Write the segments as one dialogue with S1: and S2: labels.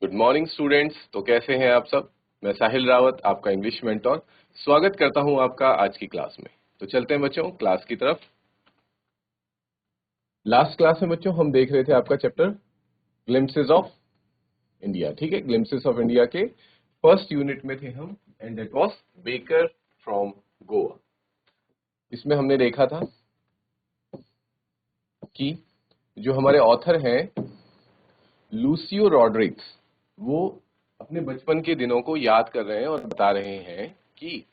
S1: Good morning students. तो कैसे हैं आप सब। मैं साहिल रावत, आपका इंग्लिश मेंटोर, स्वागत करता हूं आपका आज की क्लास में। तो चलते हैं बच्चों क्लास की तरफ। लास्ट क्लास में बच्चों हम देख रहे थे आपका चैप्टर ग्लिम्पसेस ऑफ इंडिया। ठीक है, ग्लिम्पसेस ऑफ इंडिया के फर्स्ट यूनिट में थे हम, and that was baker from Goa. इसमें हमने देखा था कि जो हमारे ऑथर हैं लूसियो रॉड्रिग्स, वो अपने बचपन के दिनों को याद कर रहे हैं और बता रहे हैं कि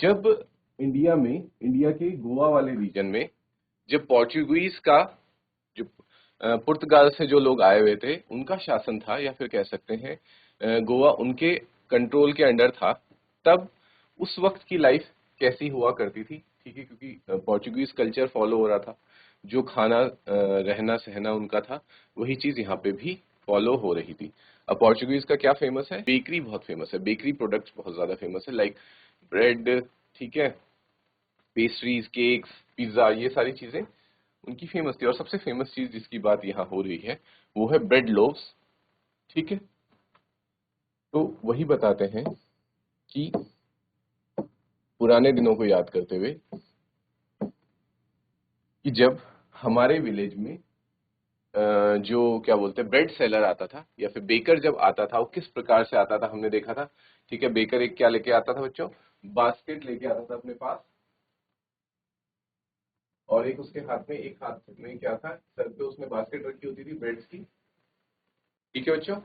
S1: जब इंडिया के गोवा वाले रीजन में जब पोर्चुगीज का जो पुर्तगाल से जो लोग आए हुए थे उनका शासन था, या फिर कह सकते हैं गोवा उनके कंट्रोल के अंडर था, तब उस वक्त की लाइफ कैसी हुआ करती थी। ठीक है, क्योंकि पोर्चुगीज कल्चर फॉलो हो रहा था, जो खाना रहना सहना उनका था वही चीज यहाँ पे भी फॉलो हो रही थी। अब पोर्चुगीज का क्या फेमस है, बेकरी बहुत फेमस है, बेकरी प्रोडक्ट्स बहुत ज्यादा फेमस है, लाइक ब्रेड, ठीक है, पेस्ट्रीज, केक्स, पिज्जा, ये सारी चीजें उनकी फेमस थी। और सबसे फेमस चीज जिसकी बात यहाँ हो रही है वो है ब्रेड लोव्स। ठीक है, तो वही बताते हैं कि पुराने दिनों को याद करते हुए कि जब हमारे विलेज में जो क्या बोलते हैं ब्रेड सेलर आता था, या फिर बेकर जब आता था, वो किस प्रकार से आता था हमने देखा था। ठीक है, बेकर एक क्या लेके आता था बच्चों, बास्केट लेके आता था अपने पास, और एक उसके हाथ में क्या था, सर पे उसने बास्केट रखी होती थी ब्रेड्स की। ठीक है बच्चों,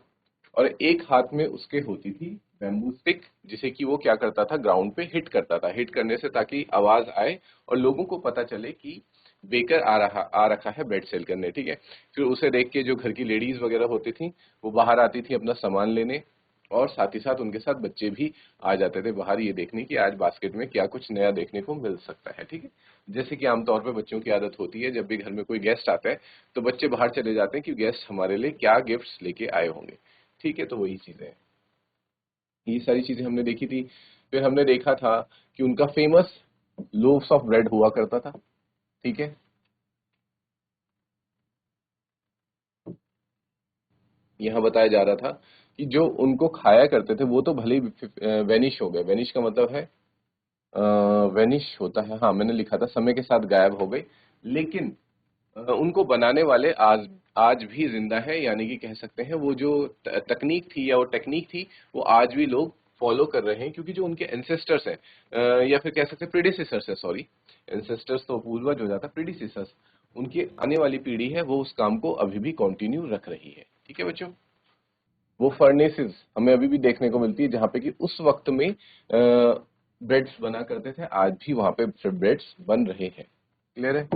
S1: और एक हाथ में उसके होती थी बैम्बू स्टिक, जिसे कि वो क्या करता था, ग्राउंड पे हिट करता था, हिट करने से ताकि आवाज आए और लोगों को पता चले कि बेकर आ रखा है ब्रेड सेल करने। ठीक है, फिर उसे देख के जो घर की लेडीज वगैरह होती थी वो बाहर आती थी अपना सामान लेने, और साथ ही साथ उनके साथ बच्चे भी आ जाते थे बाहर, ये देखने की आज बास्केट में क्या कुछ नया देखने को मिल सकता है। ठीक है, जैसे कि आमतौर पर बच्चों की आदत होती है, जब भी घर में कोई गेस्ट आता है तो बच्चे बाहर चले जाते हैं कि गेस्ट हमारे लिए क्या गिफ्ट्स लेके आए होंगे। ठीक है, तो वही चीजें हैं, ये सारी चीजें हमने देखी थी। फिर हमने देखा था कि उनका फेमस लोव्स ऑफ ब्रेड हुआ करता था। ठीक है, यहाँ बताया जा रहा था कि जो उनको खाया करते थे वो तो भले ही वेनिश हो गए। वेनिश का मतलब है वेनिश होता है, हाँ मैंने लिखा था समय के साथ गायब हो गई, लेकिन उनको बनाने वाले आज आज भी जिंदा है, यानी कि कह सकते हैं वो जो तकनीक थी या वो टेक्निक थी वो आज भी लोग फॉलो कर रहे हैं, क्योंकि जो उनके एंसेस्टर्स हैं या फिर कह सकते हैं प्रीडिसेसर्स है, सॉरी, एंसेस्टर्स तो पूर्वज हो जाता, प्रीडिसेसर्स उनकी आने वाली पीढ़ी है, वो उस काम को अभी भी कंटिन्यू रख रही है। ठीक है बच्चों, वो फर्नेसेस हमें अभी भी देखने को मिलती है जहाँ पे कि उस वक्त में ब्रेड्स बना करते थे, आज भी वहां पे ब्रेड्स बन रहे हैं। क्लियर है,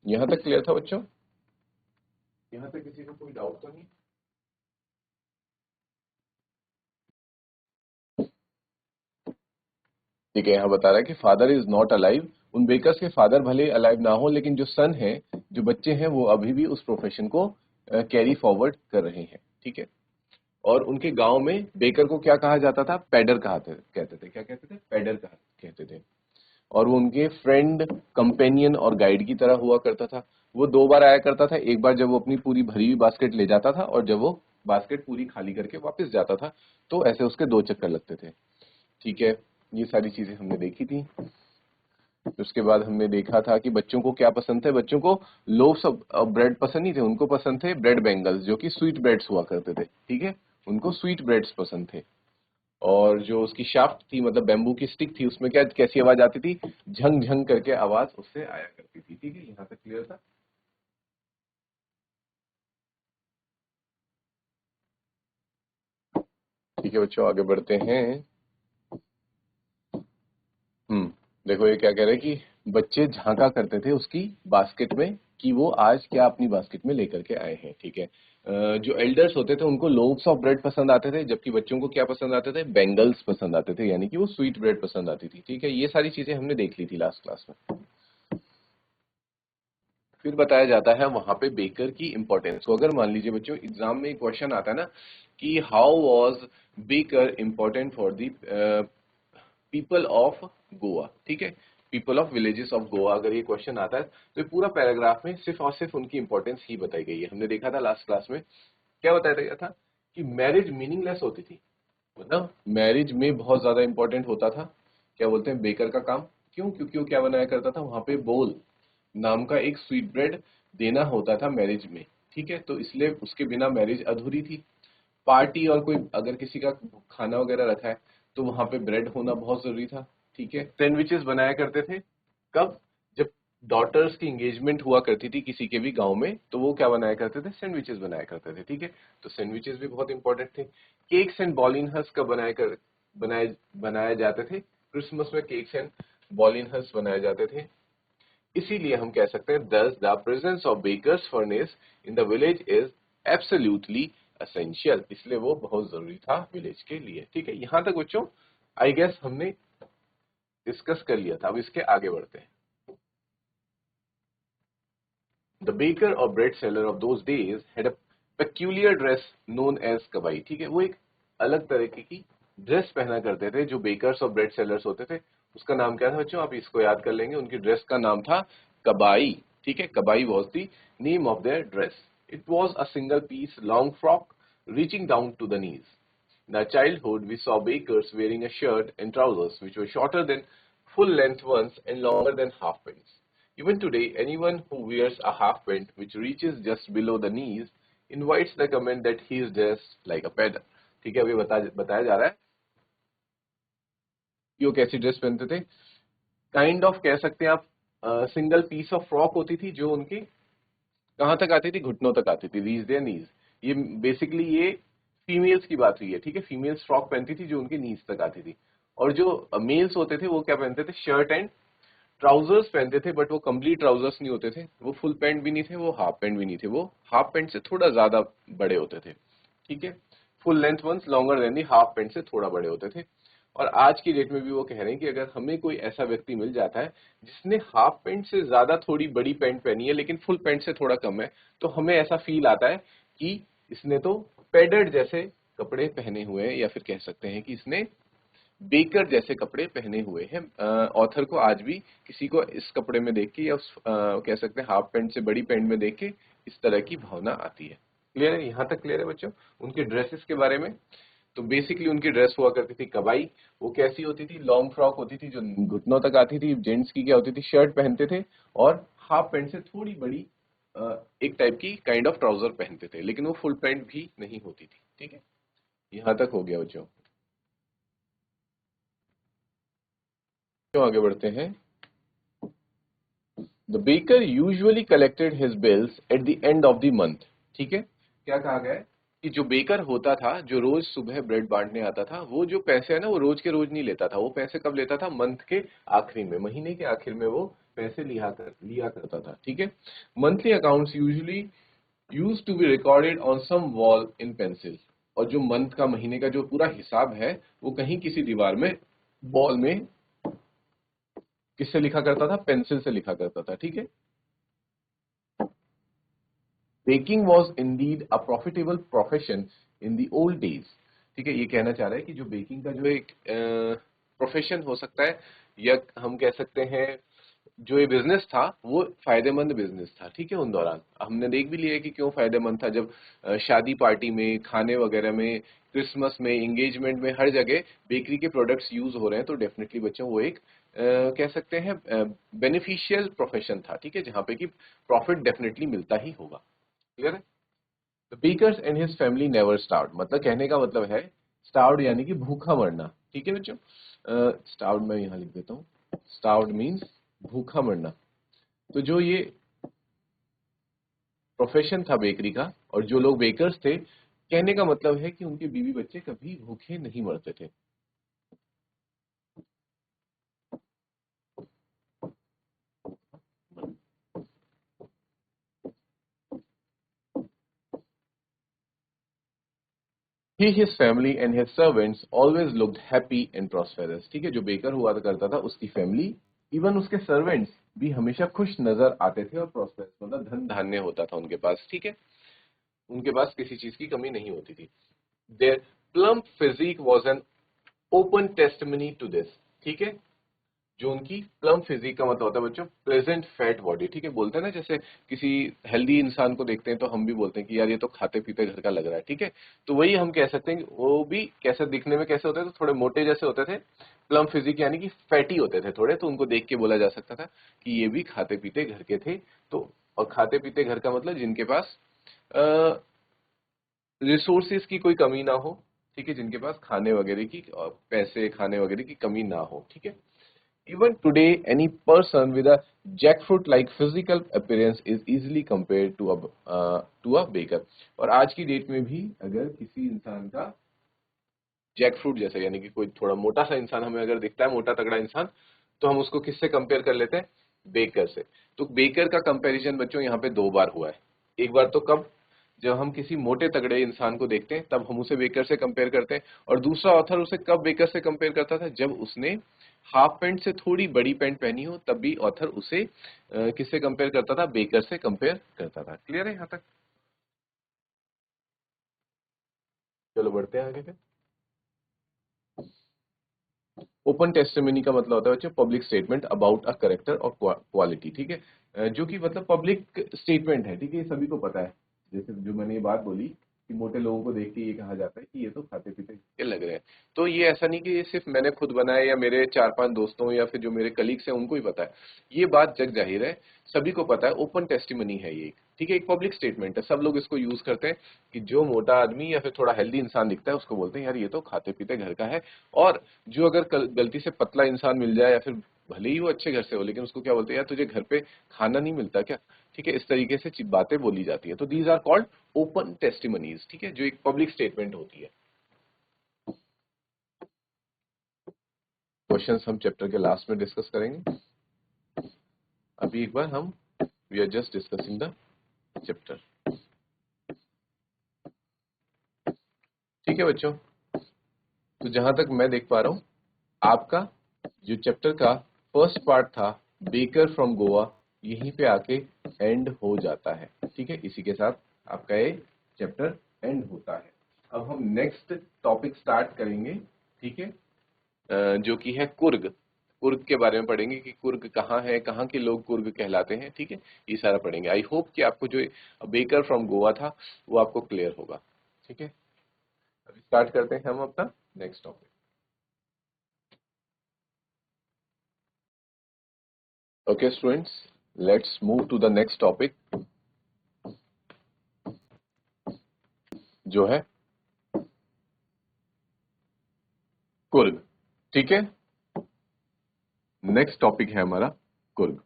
S1: यहाँ तक क्लियर था बच्चों, यहाँ तक किसी को कोई डाउट तो नहीं। ठीक है, यहाँ बता रहा है कि फादर इज नॉट अलाइव, उन बेकर्स के फादर भले अलाइव ना हो, लेकिन जो सन है, जो बच्चे हैं, वो अभी भी उस प्रोफेशन को कैरी फॉरवर्ड कर रहे हैं। ठीक है, और उनके गांव में बेकर को क्या कहा जाता था, पैडर कहते थे, क्या कहते थे, पैडर कहते थे। और वो उनके फ्रेंड, कंपेनियन और गाइड की तरह हुआ करता था। वो दो बार आया करता था, एक बार जब वो अपनी पूरी भरी हुई बास्केट ले जाता था, और जब वो बास्केट पूरी खाली करके वापस जाता था, तो ऐसे उसके दो चक्कर लगते थे। ठीक है, ये सारी चीजें हमने देखी थी। उसके बाद हमने देखा था कि बच्चों को क्या पसंद थे, बच्चों को लोव्स ऑफ ब्रेड पसंद नहीं थे, उनको पसंद थे ब्रेड बेंगल्स, जो कि स्वीट ब्रेड्स हुआ करते थे। ठीक है, उनको स्वीट ब्रेड्स पसंद थे। और जो उसकी शाफ्ट थी, मतलब बैम्बू की स्टिक थी, उसमें क्या कैसी आवाज आती थी, झंग झंग करके आवाज उससे आया करती थी। ठीक है, यहाँ तक क्लियर था। ठीक है बच्चों, आगे बढ़ते हैं। देखो ये क्या कह रहे हैं कि बच्चे झांका करते थे उसकी बास्केट में कि वो आज क्या अपनी बास्केट में लेकर के आए हैं। ठीक है, जो एल्डर्स होते थे उनको लोव्स ऑफ ब्रेड पसंद आते थे, जबकि बच्चों को क्या पसंद आते थे, बेंगल्स पसंद आते थे, यानी कि वो स्वीट ब्रेड पसंद आती थी। ठीक है, ये सारी चीजें हमने देख ली थी लास्ट क्लास में। फिर बताया जाता है वहां पे बेकर की इंपॉर्टेंस को। अगर मान लीजिए बच्चों एग्जाम में एक क्वेश्चन आता है ना कि how was baker important for the people of Goa. ठीक है, people of villages of Goa, अगर ये क्वेश्चन आता है तो ये पूरा पैराग्राफ में सिर्फ और सिर्फ उनकी इंपॉर्टेंस ही बताई गई है। हमने देखा था लास्ट क्लास में क्या बताया गया था कि मैरिज मीनिंगलेस होती थी, मतलब मैरिज में बहुत ज्यादा इंपॉर्टेंट होता था क्या बोलते हैं बेकर का काम। क्यों? क्योंकि वो क्या बनाया करता था, वहां पे बोल नाम का एक स्वीट ब्रेड देना होता था मैरिज में, ठीक है, तो इसलिए उसके बिना मैरिज अधूरी थी। पार्टी और कोई अगर किसी का खाना वगैरह रखा है तो वहां पे ब्रेड होना बहुत जरूरी था, ठीक है। सैंडविचेस बनाया करते थे कब? जब डॉटर्स की एंगेजमेंट हुआ करती थी किसी के भी गांव में तो वो क्या बनाया करते थे, सैंडविचेस बनाया करते थे, ठीक है। तो सैंडविचेस भी बहुत इंपॉर्टेंट थे। केक्स एंड बॉलिनहर्स का बनाए बनाए जाते थे, क्रिसमस में केक्स एंड बॉलिनहर्स बनाए जाते थे। इसीलिए हम कह सकते हैं thus the presence of baker's furnace in the village is absolutely essential, इसलिए वो बहुत जरूरी था विलेज के लिए, ठीक है। यहां तक बच्चों आई गेस हमने डिस्कस कर लिया था। अब इसके आगे बढ़ते हैं। The baker or bread seller of those days had a peculiar dress known as कबाई, ठीक है। वो एक अलग तरीके की ड्रेस पहना करते थे जो बेकर्स और ब्रेड सेलर्स होते थे। उसका नाम क्या था बच्चों? आप इसको याद कर लेंगे। उनकी ड्रेस का नाम था कबाई, ठीक है। Kabai was the name of their dress. It was a single piece long frock reaching down to the knees. In our childhood, we saw bakers wearing a shirt and trousers which were shorter than full-length ones and longer than half pants. Even today, anyone who wears a half pant which reaches just below the knees invites the comment that he is dressed like a pedder. ठीक है, अभी बताया जा रहा है कि वो कैसी ड्रेस पहनते थे। काइंड ऑफ कह सकते हैं आप, सिंगल पीस ऑफ फ्रॉक होती थी जो उनकी कहाँ तक आती थी? घुटनों तक आती थी, रीज देयर नीज। ये बेसिकली ये फीमेल्स की बात हुई है, ठीक है। फीमेल्स फ्रॉक पहनती थी जो उनके नीज तक आती थी। और जो मेल्स होते थे वो क्या पहनते थे? शर्ट एंड ट्राउजर्स पहनते थे, बट वो कंप्लीट ट्राउजर्स नहीं होते थे, वो फुल पैंट भी नहीं थे, वो हाफ पैंट भी नहीं थे, वो हाफ पैंट से थोड़ा ज्यादा बड़े होते थे, ठीक है। Full length ones longer than the half pant से थोड़ा बड़े होते थे। और आज की डेट में भी वो कह रहे हैं कि अगर हमें कोई ऐसा व्यक्ति मिल जाता है जिसने हाफ पैंट से ज्यादा थोड़ी बड़ी पैंट पहनी है लेकिन फुल पैंट से थोड़ा कम है, तो हमें ऐसा फील आता है कि इसने तो पैडेड जैसे कपड़े पहने हुए हैं, या फिर कह सकते हैं कि इसने बेकर जैसे कपड़े पहने हुए हैं। ऑथर को आज भी किसी को इस कपड़े में देख के या कह सकते हैं हाफ पैंट से बड़ी पैंट में देख के इस तरह की भावना आती है। क्लियर है? यहाँ तक क्लियर है बच्चों उनके ड्रेसेस के बारे में? तो बेसिकली उनकी ड्रेस हुआ करती थी कबाई। वो कैसी होती थी? लॉन्ग फ्रॉक होती थी जो घुटनों तक आती थी। जेंट्स की क्या होती थी? शर्ट पहनते थे और हाफ पैंट से थोड़ी बड़ी एक टाइप की काइंड ऑफ ट्राउजर पहनते थे, लेकिन वो फुल पैंट भी नहीं होती थी, ठीक है। यहाँ तक हो गया बच्चों। क्यों आगे बढ़ते हैं। The baker usually collected his bills at the end of the month, ठीक है। क्या कहा गया है कि जो बेकर होता था, जो रोज सुबह ब्रेड बांटने आता था, वो जो पैसे है ना वो रोज के रोज नहीं लेता था। वो पैसे कब लेता था? मंथ के आखिरी में, महीने के आखिर में वो पैसे लिया करता था, ठीक है। Monthly accounts usually used to be recorded on some wall in pencil. और जो मंथ का, महीने का जो पूरा हिसाब है वो कहीं किसी दीवार में, वॉल में किससे लिखा करता था? पेंसिल से लिखा करता था, ठीक है। Baking was indeed a profitable profession in the old days, ठीक है। ये कहना चाह रहा है कि जो बेकिंग का जो एक प्रोफेशन हो सकता है, या हम कह सकते हैं जो ये बिजनेस था वो फायदेमंद बिजनेस था, ठीक है। उन दौरान हमने देख भी लिया है कि क्यों फायदेमंद था। जब शादी पार्टी में, खाने वगैरह में, क्रिसमस में, एंगेजमेंट में, हर जगह बेकरी के प्रोडक्ट्स यूज हो रहे हैं, तो डेफिनेटली बच्चों वो एक कह सकते हैं बेनिफिशियल प्रोफेशन था, ठीक है, जहां पे कि प्रॉफिट डेफिनेटली मिलता ही होगा। क्लियर है? The bakers and his family never starved, मतलब कहने का मतलब है स्टार्व्ड यानी कि भूखा मरना, ठीक है बच्चों। स्टार्व्ड मैं यहाँ लिख देता हूँ। स्टार्व्ड मीन्स भूखा मरना। तो जो ये प्रोफेशन था बेकरी का, और जो लोग बेकर्स थे, कहने का मतलब है कि उनके बीवी बच्चे कभी भूखे नहीं मरते थे। He, his family and his servants always looked happy and prosperous, ठीक है। जो बेकर हुआ करता था उसकी फैमिली, इवन उसके सर्वेंट्स भी हमेशा खुश नजर आते थे और प्रॉस्पेरस, मतलब धन धान्य होता था उनके पास, ठीक है। उनके पास किसी चीज की कमी नहीं होती थी। Their plump physique was an open testimony to this, ठीक है। जो उनकी प्लम फिजिक का मतलब होता है बच्चों प्लेजेंट फैट बॉडी, ठीक है। बोलते हैं ना जैसे किसी हेल्दी इंसान को देखते हैं तो हम भी बोलते हैं कि यार ये तो खाते पीते घर का लग रहा है, ठीक है। तो वही हम कह सकते हैं कि वो भी कैसे दिखने में कैसे होते थे, तो थोड़े मोटे जैसे होते थे, प्लम फिजिक यानी कि फैटी होते थे थोड़े, तो उनको देख के बोला जा सकता था कि ये भी खाते पीते घर के थे। तो और खाते पीते घर का मतलब जिनके पास रिसोर्सेज की कोई कमी ना हो, ठीक है, जिनके पास खाने वगैरह की पैसे खाने वगैरह की कमी ना हो, ठीक है। Even today, any person with a jackfruit-like physical appearance is easily compared to a baker. और आज की डेट में भी अगर किसी इंसान का जैकफ्रूट जैसा यानी कि कोई थोड़ा मोटा सा इंसान हमें अगर दिखता है, मोटा तगड़ा इंसान, तो हम उसको किससे कंपेयर कर लेते हैं? बेकर से। तो बेकर का कंपैरिजन बच्चों यहाँ पे दो बार हुआ है। एक बार तो कब? जब हम किसी मोटे तगड़े इंसान को देखते हैं तब हम उसे बेकर से कंपेयर करते हैं, और दूसरा ऑथर उसे कब बेकर से कंपेयर करता था? जब उसने हाफ पैंट से थोड़ी बड़ी पैंट पहनी हो, तब भी ऑथर उसे किससे कंपेयर करता था? बेकर से कंपेयर करता था। क्लियर है यहाँ तक? चलो बढ़ते हैं आगे फिर। ओपन टेस्टिमनी का मतलब होता है बच्चों public statement about a character और क्वालिटी, ठीक है। जो कि मतलब पब्लिक स्टेटमेंट है, ठीक है, ये सभी को पता है। जैसे जो मैंने ये बात बोली कि मोटे लोगों को देख के ये कहा जाता है कि ये तो खाते पीते के लग रहे हैं। तो ये ऐसा नहीं कि ये सिर्फ मैंने खुद बनाया या मेरे 4-5 दोस्तों या फिर जो मेरे कलीग्स हैं उनको ही पता है। ये बात जग जाहिर है, सभी को पता है। ओपन टेस्टिमनी है ये, ठीक है, एक पब्लिक स्टेटमेंट है, सब लोग इसको यूज करते हैं कि जो मोटा आदमी या फिर थोड़ा हेल्दी इंसान दिखता है उसको बोलते हैं यार ये तो खाते पीते घर का है। और जो अगर गलती से पतला इंसान मिल जाए या फिर भले ही वो अच्छे घर से हो, लेकिन उसको क्या बोलते हैं? यार तुझे घर पे खाना नहीं मिलता क्या? ठीक है, इस तरीके से बातें बोली जाती है। तो these are called open testimonies, ठीक है, जो एक पब्लिक स्टेटमेंट होती है। क्वेश्चंस हम चैप्टर के लास्ट में डिस्कस करेंगे। अभी एक बार हम we are just discussing the chapter, ठीक है बच्चों। तो जहां तक मैं देख पा रहा हूं, आपका जो चैप्टर का फर्स्ट पार्ट था बेकर फ्रॉम गोवा, यहीं पे आके एंड हो जाता है, ठीक है। इसी के साथ आपका ये चैप्टर एंड होता है। अब हम नेक्स्ट टॉपिक स्टार्ट करेंगे, ठीक है, जो कि है कुर्ग। कुर्ग के बारे में पढ़ेंगे कि कुर्ग कहाँ है, कहाँ के लोग कुर्ग कहलाते हैं, ठीक है, ये सारा पढ़ेंगे। आई होप कि आपको जो बेकर फ्रॉम गोवा था वो आपको क्लियर होगा, ठीक है। अभी स्टार्ट करते हैं हम अपना next topic. Okay, students, let's move to the next topic, जो है कुर्ग, ठीक है। नेक्स्ट टॉपिक है हमारा कुर्ग।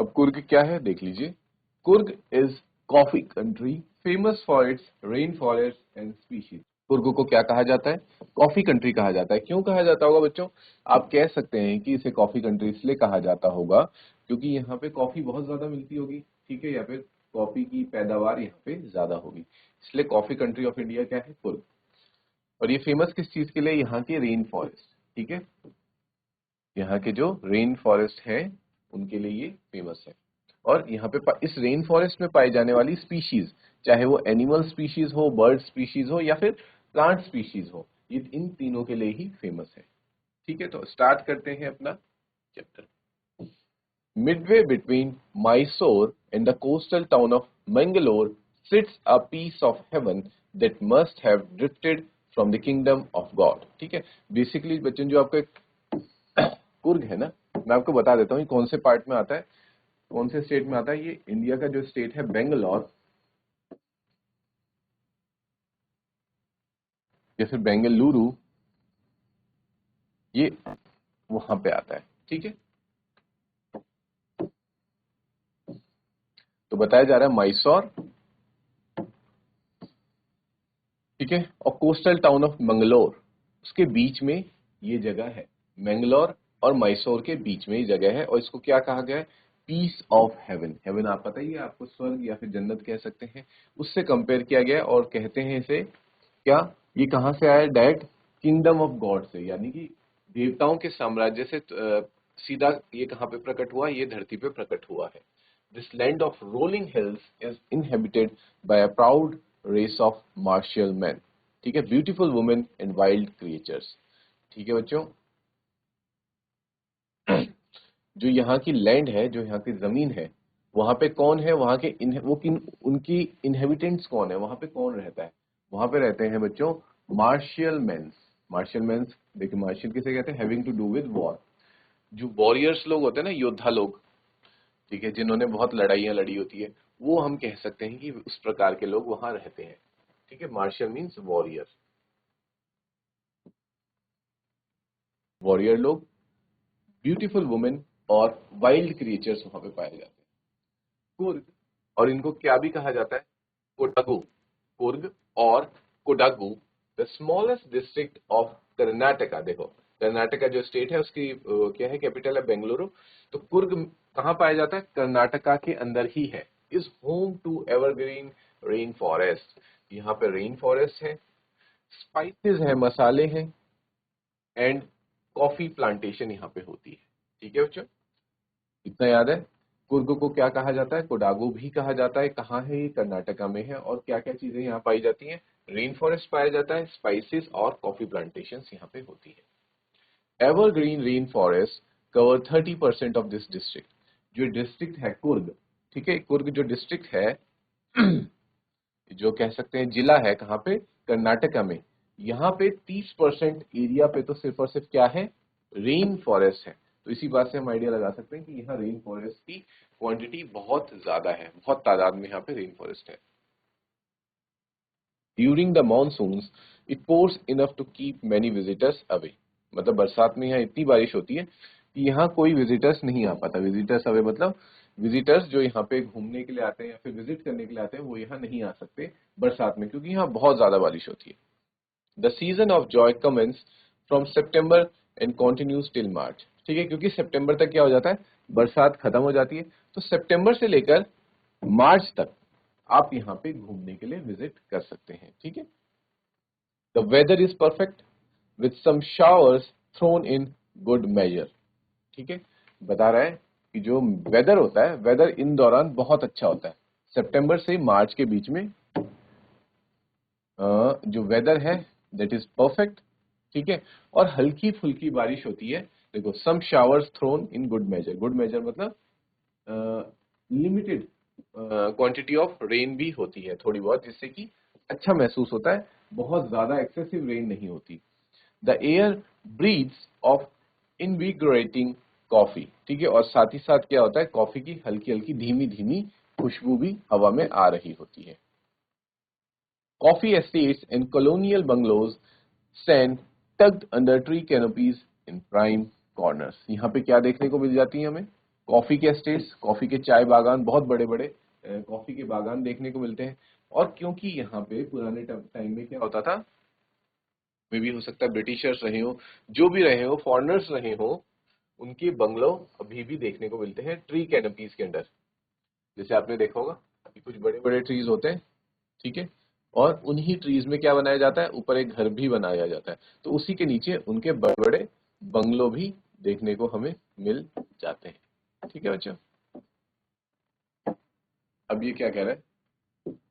S1: अब कुर्ग क्या है देख लीजिए। Coorg is coffee country famous for its rain forest and species. Coorg को क्या कहा जाता है? कॉफी कंट्री कहा जाता है। क्यों कहा जाता होगा बच्चों? आप कह सकते हैं कि इसे कॉफी कंट्री इसलिए कहा जाता होगा क्योंकि यहाँ पे कॉफी बहुत ज्यादा मिलती होगी, ठीक है, या फिर कॉफी की पैदावार यहाँ पे ज्यादा होगी, इसलिए कॉफी कंट्री ऑफ इंडिया क्या है? कुर्ग। और ये फेमस किस चीज के लिए? यहाँ के रेन फॉरेस्ट, ठीक है, यहाँ के जो रेन फॉरेस्ट है उनके लिए ये फेमस है। और यहाँ पे इस रेन फॉरेस्ट में पाई जाने वाली स्पीशीज, चाहे वो एनिमल स्पीशीज हो, बर्ड स्पीशीज हो या फिर प्लांट स्पीशीज हो, ये इन तीनों के लिए ही फेमस है, ठीक है। तो स्टार्ट करते हैं अपना chapter. Midway between Mysore and the coastal town of Mangalore sits a piece of heaven that must have drifted from the kingdom of God, ठीक है। बेसिकली बच्चों जो आपका कुर्ग है ना, मैं आपको बता देता हूँ कौन से पार्ट में आता है, कौन से स्टेट में आता है। ये इंडिया का जो स्टेट है बेंगलोर या फिर बेंगलुरु, ये वहां पे आता है, ठीक है। तो बताया जा रहा है मैसूर, ठीक है, और कोस्टल टाउन ऑफ मंगलोर, उसके बीच में ये जगह है। मैंगलोर और मैसूर के बीच में ये जगह है, और इसको क्या कहा गया है? Piece of haven. हेवन आप पता ही है, आपको स्वर्ग या फिर जन्नत कह सकते हैं, उससे कंपेयर किया गया है। और कहते हैं इसे क्या, ये कहां से आया? डायरेक्ट किंगडम ऑफ गॉड से, यानी कि देवताओं के साम्राज्य से सीधा ये कहां पे प्रकट हुआ? ये धरती पे प्रकट हुआ है। This land of rolling hills is inhabited by a proud race of martial man, ठीक है, beautiful women and wild creatures, ठीक है बच्चों। जो यहाँ की लैंड है, जो यहाँ की जमीन है, वहां पे कौन है, वहां के वो किन उनकी इनहेबिटेंट्स कौन है, वहां पे कौन रहता है? वहां पे रहते हैं बच्चों मार्शियल मेंस। मार्शियल मेंस, देखिए मार्शियल किसे कहते हैं? Having to do with war. जो वॉरियर्स लोग होते हैं ना, योद्धा लोग, ठीक है, जिन्होंने बहुत लड़ाइयां लड़ी होती है, वो हम कह सकते हैं कि उस प्रकार के लोग वहां रहते हैं। ठीक है, मार्शियल मीन्स वॉरियर। वॉरियर लोग, ब्यूटीफुल वुमेन और वाइल्ड क्रिएचर्स वहां पे पाए जाते हैं। कुर्ग, और इनको क्या भी कहा जाता है? कोडागु। कुर्ग और Kodagu, the smallest district of Karnataka. देखो, कर्नाटका जो स्टेट है उसकी क्या है, कैपिटल है बेंगलुरु। तो कुर्ग कहाँ पाया जाता है? कर्नाटका के अंदर ही है। Is home to evergreen rain forest. यहाँ पे रेन फॉरेस्ट है, स्पाइसेस है, मसाले हैं, एंड कॉफी प्लांटेशन यहाँ पे होती है। ठीक है बच्चों, इतना याद है। कुर्ग को क्या कहा जाता है? कोडागु भी कहा जाता है। कहाँ है ये? कर्नाटका में है। और क्या क्या चीजें यहाँ पाई जाती हैं? रेन फॉरेस्ट पाया जाता है, स्पाइसेस और कॉफी प्लांटेशन यहाँ पे होती है। Evergreen rain forest cover 30% of this district. जो डिस्ट्रिक्ट है कुर्ग, ठीक है, कुर्ग जो डिस्ट्रिक्ट है, जो कह सकते हैं जिला है, कहाँ पे? कर्नाटका में। यहाँ पे 30% एरिया पे तो सिर्फ और सिर्फ क्या है? रेन फॉरेस्ट है। तो इसी बात से हम आइडिया लगा सकते हैं कि यहाँ रेन फॉरेस्ट की क्वांटिटी बहुत ज्यादा है, बहुत तादाद में यहाँ पे रेन फॉरेस्ट है। During the monsoons it pours enough to keep many visitors away. मतलब बरसात में यहाँ इतनी बारिश होती है कि यहाँ कोई विजिटर्स नहीं आ पाता। विजिटर्स अवे मतलब विजिटर्स जो यहाँ पे घूमने के लिए आते हैं या फिर विजिट करने के लिए आते हैं, वो यहाँ नहीं आ सकते बरसात में, क्योंकि यहाँ बहुत ज्यादा बारिश होती है। The season of joy commences from September and continues till March. ठीक है, क्योंकि सितंबर तक क्या हो जाता है? बरसात खत्म हो जाती है। तो सितंबर से लेकर मार्च तक आप यहाँ पे घूमने के लिए विजिट कर सकते हैं। ठीक है, the weather is perfect with some showers thrown in good measure. ठीक है, बता रहा है कि जो वेदर होता है, वेदर इन दौरान बहुत अच्छा होता है। सितंबर से मार्च के बीच में जो वेदर है दैट इज परफेक्ट। ठीक है, और हल्की फुल्की बारिश होती है। देखो, some showers thrown in good measure. Good measure मतलब लिमिटेड क्वांटिटी ऑफ रेन भी होती है, थोड़ी बहुत, जिससे कि अच्छा महसूस होता है। बहुत ज्यादा एक्सेसिव रेन नहीं होती। The air breathes of invigorating coffee. ठीक है, और साथ ही साथ क्या होता है? कॉफी की हल्की हल्की धीमी धीमी खुशबू भी हवा में आ रही होती है। Coffee estates and colonial bungalows stand tucked under tree canopies in prime corners। यहाँ पे क्या देखने को मिल जाती है हमें? कॉफी के एस्टेट्स, कॉफी के चाय बागान, बहुत बड़े बड़े कॉफी के बागान देखने को मिलते हैं। और क्योंकि यहाँ पे पुराने टाइम में क्या होता था, मे भी हो सकता है ब्रिटिशर्स रहे हो, जो भी रहे हो, फॉरेनर्स रहे हो, उनके बंगलो अभी भी देखने को मिलते हैं ट्री कैनपीज के अंडर। जैसे आपने देखा होगा कि कुछ बड़े बड़े ट्रीज होते हैं, ठीक है, और उन्हीं ट्रीज में क्या बनाया जाता है? ऊपर एक घर भी बनाया जाता है। तो उसी के नीचे उनके बड़े बड़े बंगलो भी देखने को हमें मिल जाते हैं। ठीक है बच्चों, अब ये क्या कह रहा है?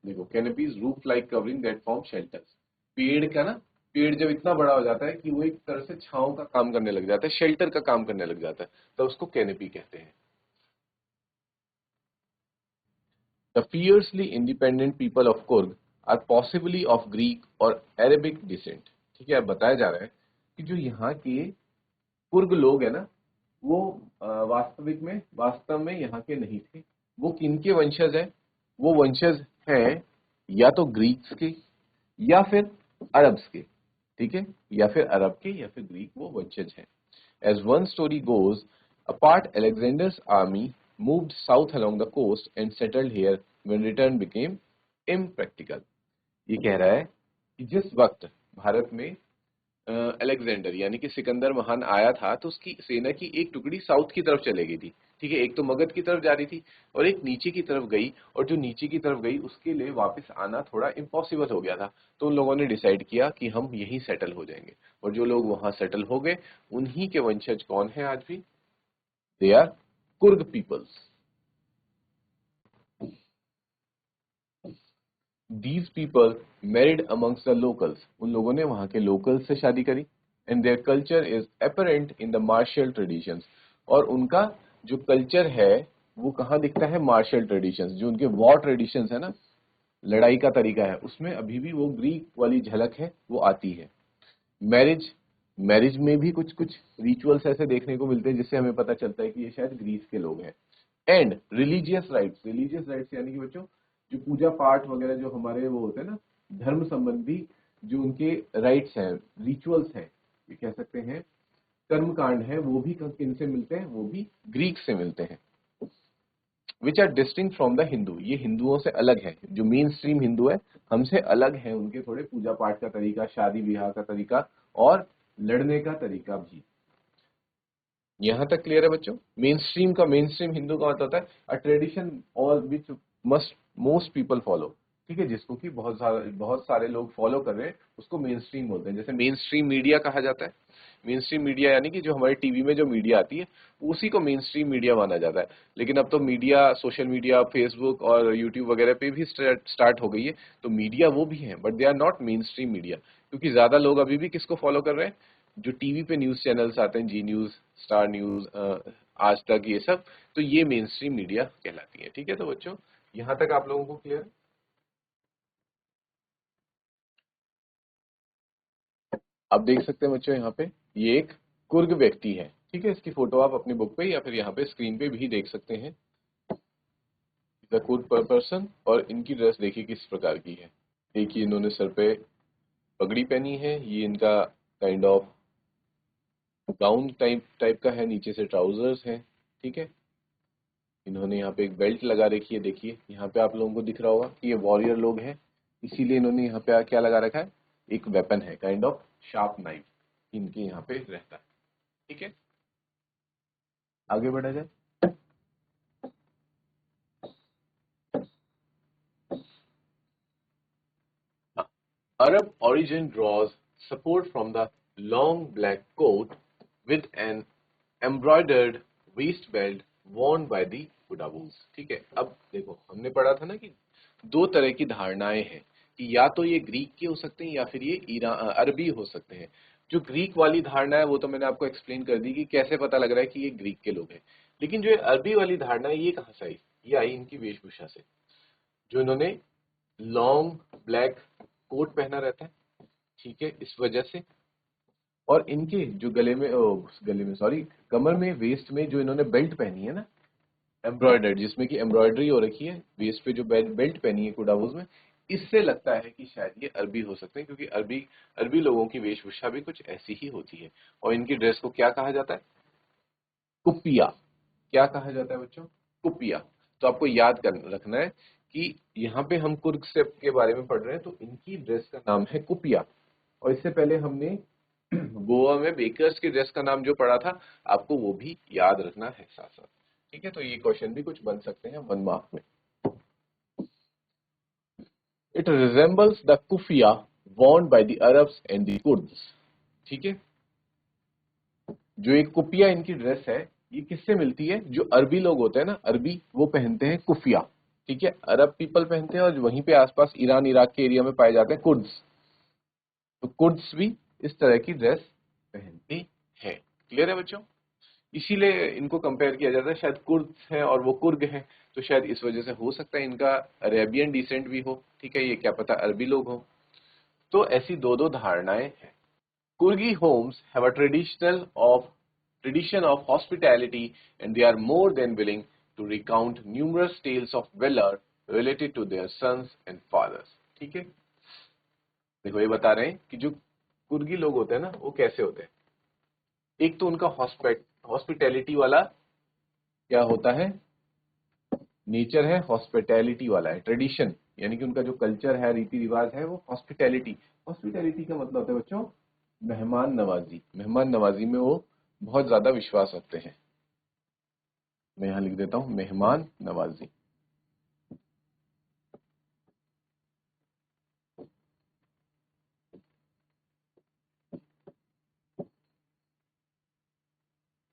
S1: देखो, canopies roof like covering that form shelters. पेड़ का ना, पेड़ जब इतना बड़ा हो जाता है कि वो एक तरह से छांव का काम करने लग जाता है, शेल्टर का काम करने लग जाता है, तो उसको कैनपी कहते हैं। The fiercely independent people of Kurg are possibly of Greek और Arabic descent। ठीक है, अब बताया जा रहा है कि जो यहाँ के कुर्ग लोग है ना, वो वास्तव में यहाँ के नहीं थे। वो किनके वंशज है? वो वंशज हैं या तो ग्रीक्स के या फिर अरब्स के। ठीक है, या फिर अरब के या फिर ग्रीक वो वंशज हैं। As one story goes, a part Alexander's army moved south along the coast and settled here when return became impractical। ये कह रहा है कि जिस वक्त भारत में अलेक्जेंडर यानी कि सिकंदर महान आया था, तो उसकी सेना की एक टुकड़ी साउथ की तरफ चले गई थी। ठीक है, एक तो मगध की तरफ जा रही थी और एक नीचे की तरफ गई, और जो नीचे की तरफ गई उसके लिए वापस आना थोड़ा इम्पॉसिबल हो गया था। तो उन लोगों ने डिसाइड किया कि हम यहीं सेटल हो जाएंगे, और जो लोग वहां सेटल हो गए उन्हीं के वंशज कौन है आज भी? They are Coorg peoples. These people married amongst the locals। उन लोगों ने वहां के locals से शादी करी। And their culture is apparent in the martial traditions। और उनका जो कल्चर है वो कहाँ दिखता है, मार्शल ट्रेडिशंस, जो उनके वॉर ट्रेडिशंस है ना, लड़ाई का तरीका है, उसमें अभी भी वो ग्रीक वाली झलक है वो आती है। मैरिज, मैरिज में भी कुछ कुछ रिचुअल्स ऐसे देखने को मिलते हैं जिससे हमें पता चलता है कि ये शायद ग्रीस के लोग हैं। And religious rights, religious rights यानी कि बच्चों जो पूजा पाठ वगैरह जो हमारे वो होते हैं ना, धर्म संबंधी जो उनके राइट्स हैं, रिचुअल्स हैं, ये कह सकते हैं कर्म कांड है, वो भी किन से मिलते हैं, वो भी ग्रीक से मिलते हैं। Which are distinct from the Hindu, ये हिंदुओं से अलग है, जो मेन स्ट्रीम हिंदू है हमसे अलग है, उनके थोड़े पूजा पाठ का तरीका, शादी ब्याह का तरीका और लड़ने का तरीका भी। यहां तक क्लियर है बच्चों? मेन स्ट्रीम का, मेन स्ट्रीम हिंदू का मतलब होता है अ ट्रेडिशन और which must most people follow, ठीक है, जिसको कि बहुत सारे लोग फॉलो कर रहे हैं, उसको मेन स्ट्रीम बोलते हैं। जैसे मेन स्ट्रीम मीडिया कहा जाता है, मेन स्ट्रीम मीडिया यानी कि जो हमारे टीवी में जो मीडिया आती है उसी को मेन स्ट्रीम मीडिया माना जाता है। लेकिन अब तो मीडिया, सोशल मीडिया, फेसबुक और यूट्यूब वगैरह पे भी स्टार्ट हो गई है, तो मीडिया वो भी है, but they are not mainstream media, क्योंकि ज्यादा लोग अभी भी किसको फॉलो कर रहे हैं, जो टीवी पे न्यूज चैनल्स आते हैं, जी न्यूज, स्टार न्यूज, आज तक, ये सब, तो ये मेन स्ट्रीम मीडिया कहलाती है। ठीक है, तो बच्चों यहां तक आप लोगों को क्लियर? आप देख सकते हैं बच्चों यहाँ पे ये एक कुर्ग व्यक्ति है, ठीक है, इसकी फोटो आप अपनी बुक पे या फिर यहाँ पे स्क्रीन पे भी देख सकते हैं, द कुर्ग पर्सन। और इनकी ड्रेस देखिए किस प्रकार की है, देखिए इन्होंने सर पे पगड़ी पहनी है, ये इनका kind of gown type type का है, नीचे से ट्राउजर्स हैं, ठीक है। इन्होंने यहाँ पे एक बेल्ट लगा रखी है, देखिए यहाँ पे आप लोगों को दिख रहा होगा कि ये वॉरियर लोग हैं, इसीलिए इन्होंने यहाँ पे क्या लगा रखा है, एक वेपन है, काइंड ऑफ शार्प नाइफ इनके यहाँ पे रहता है। ठीक है, आगे बढ़ा जाए। Arab origin draws support from the long black coat with an embroidered waist belt worn by the Budaboos। ठीक है, अब देखो हमने पढ़ा था ना कि दो तरह की धारणाएं हैं कि या तो ये ग्रीक के हो सकते हैं या फिर ये अरबी हो सकते हैं। जो ग्रीक वाली धारणा है वो तो मैंने आपको एक्सप्लेन कर दी कि कैसे पता लग रहा है कि ये ग्रीक के लोग हैं, लेकिन जो ये अरबी वाली धारणा है ये कहाँ से आई? ये आई इनकी वेशभूषा से, जो इन्होंने लॉन्ग ब्लैक कोट पहना रहता है, ठीक है, इस वजह से। और इनके जो गले में सॉरी, कमर में, वेस्ट में जो इन्होंने बेल्ट पहनी है ना, एम्ब्रॉयडर्ड, जिसमें कि एम्ब्रॉयडरी हो रखी है, वेस्ट पे जो बेल्ट पहनी है कुडावूज में, इससे लगता है कि शायद ये अरबी हो सकते हैं, क्योंकि अरबी अरबी लोगों की वेशभूषा भी कुछ ऐसी ही होती है। और इनकी ड्रेस को क्या कहा जाता है? कुपिया। क्या कहा जाता है बच्चों? कुपिया। तो आपको याद कर रखना है कि यहाँ पे हम कुर्ग से के बारे में पढ़ रहे हैं, तो इनकी ड्रेस का नाम है कुपिया। और इससे पहले हमने गोवा में बेकर्स की ड्रेस का नाम जो पढ़ा था, आपको वो भी याद रखना है साथ साथ। ठीक है, तो ये क्वेश्चन भी कुछ बन सकते हैं 1 मार्क में। It resembles the keffiyeh worn by the Arabs and the Kurds। ठीक है, जो एक कुफिया इनकी ड्रेस है, ये किससे मिलती है? जो अरबी लोग होते हैं ना, अरबी, वो पहनते हैं कुफिया, ठीक है, अरब पीपल पहनते हैं, और वहीं पे आसपास ईरान इराक के एरिया में पाए जाते हैं कुर्द्स, तो कुर्द्स भी इस तरह की ड्रेस पहनते हैं। क्लियर है बच्चों? इसीलिए इनको कंपेयर किया जाता है, शायद कुर्द्स हैं और वो कुर्ग हैं, तो शायद इस वजह से हो सकता है इनका अरेबियन डिसेंट भी हो, ठीक है, ये क्या पता अरबी लोग हो। तो ऐसी दो दो धारणाएं हैं। Kurgi homes have a tradition of hospitality, and they are more than willing to recount numerous tales of valor related to their sons and fathers। ठीक है, देखो ये बता रहे हैं कि जो कुर्गी लोग होते हैं ना, वो कैसे होते हैं। एक तो उनका हॉस्पिटैलिटी वाला क्या होता है, नेचर है, हॉस्पिटैलिटी वाला है, ट्रेडिशन, यानी कि उनका जो कल्चर है, रीति रिवाज है, वो हॉस्पिटैलिटी। हॉस्पिटैलिटी का मतलब होता है बच्चों मेहमान नवाजी। मेहमान नवाजी में वो बहुत ज्यादा विश्वास रखते हैं। मैं यहां लिख देता हूं मेहमान नवाजी।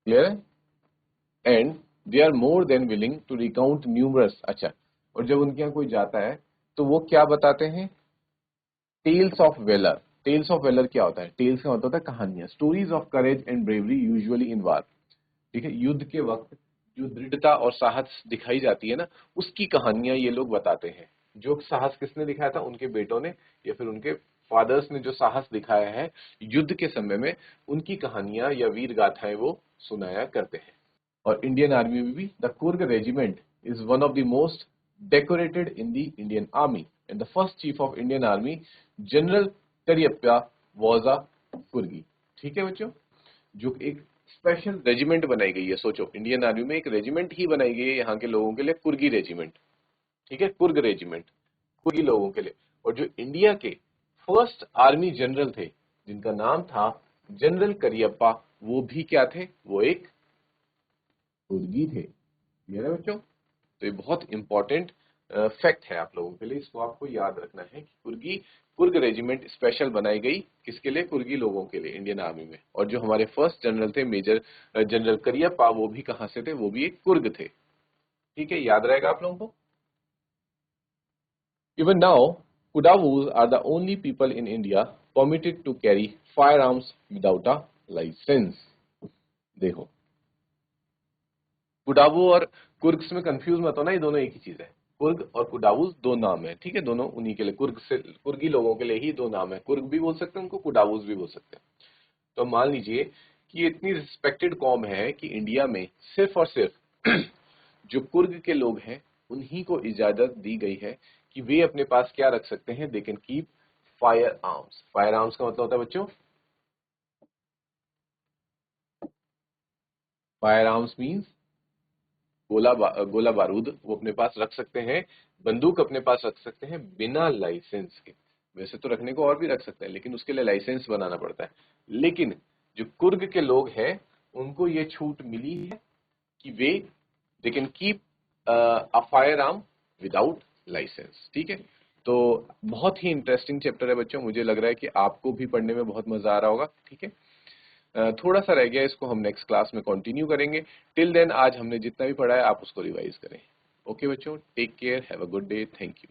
S1: क्लियर है? And they are more than willing to recount numerous. अच्छा, और जब उनके यहाँ कोई जाता है तो वो क्या बताते हैं? Tales of valour. Tales of valour क्या होता है? टेल्स का मतलब होता है कहानियां, stories of courage and bravery usually in war. ठीक है, युद्ध के वक्त जो दृढ़ता और साहस दिखाई जाती है ना, उसकी कहानियां ये लोग बताते हैं। जो साहस किसने दिखाया था, उनके बेटों ने या फिर उनके फादर्स ने जो साहस दिखाया है युद्ध के समय में, उनकी कहानियां या वीर गाथाएं वो सुनाया करते हैं। और इंडियन आर्मी में भी the Coorg regiment is one of the most decorated in the Indian army and the first chief of Indian army general Cariappa was a Coorgi. ठीक है बच्चों, जो एक स्पेशल रेजिमेंट बनाई गई है, सोचो इंडियन आर्मी में एक रेजिमेंट ही बनाई गई है यहाँ के लोगों के लिए, कुर्गी रेजिमेंट। ठीक है, कुर्ग रेजिमेंट, कुर्गी लोगों के लिए। और जो इंडिया के फर्स्ट आर्मी जनरल थे जिनका नाम था जनरल करियप्पा, वो भी क्या थे, वो एक कुर्गी थे। क्लियर है बच्चों? तो ये बहुत इंपॉर्टेंट फैक्ट है आप लोगों के लिए, इसको आपको याद रखना है कि कुर्ग रेजिमेंट स्पेशल बनाई गई किसके लिए, कुर्गी लोगों के लिए इंडियन आर्मी में। और जो हमारे फर्स्ट जनरल थे मेजर जनरल करियप्पा, वो भी कहां से थे, वो भी एक कुर्ग थे। ठीक है, याद रहेगा आप लोगों को। Even now Kudavus are the only people in India permitted to carry firearms without a license. देखो, कुडावू और कुर्ग्स में कंफ्यूज मत होना, ये दोनों एक ही चीज है। कुर्ग और कुडावूस दो नाम है, ठीक है, दोनों उन्हीं के लिए, कुर्गी लोगों के लिए ही दो नाम है। कुर्ग भी बोल सकते हैं उनको, कुडावूस भी बोल सकते हैं। तो मान लीजिए कि ये इतनी रिस्पेक्टेड कॉम है कि इंडिया में सिर्फ और सिर्फ जो कुर्ग के लोग हैं उन्हीं को इजाजत दी गई है कि वे अपने पास क्या रख सकते हैं, दे can keep fire arms. Fire arms का मतलब होता है बच्चों, फायर आर्म्स मीन्स गोला बारूद वो अपने पास रख सकते हैं, बंदूक अपने पास रख सकते हैं बिना लाइसेंस के। वैसे तो रखने को और भी रख सकते हैं, लेकिन उसके लिए लाइसेंस बनाना पड़ता है। लेकिन जो कुर्ग के लोग हैं उनको ये छूट मिली है कि वे they can keep a firearm without licence. ठीक है, तो बहुत ही इंटरेस्टिंग चैप्टर है बच्चों, मुझे लग रहा है कि आपको भी पढ़ने में बहुत मजा आ रहा होगा। ठीक है, थोड़ा सा रह गया, इसको हम नेक्स्ट क्लास में कंटिन्यू करेंगे। टिल देन आज हमने जितना भी पढ़ा है आप उसको रिवाइज करें। ओके बच्चों, take care, have a good day, thank you.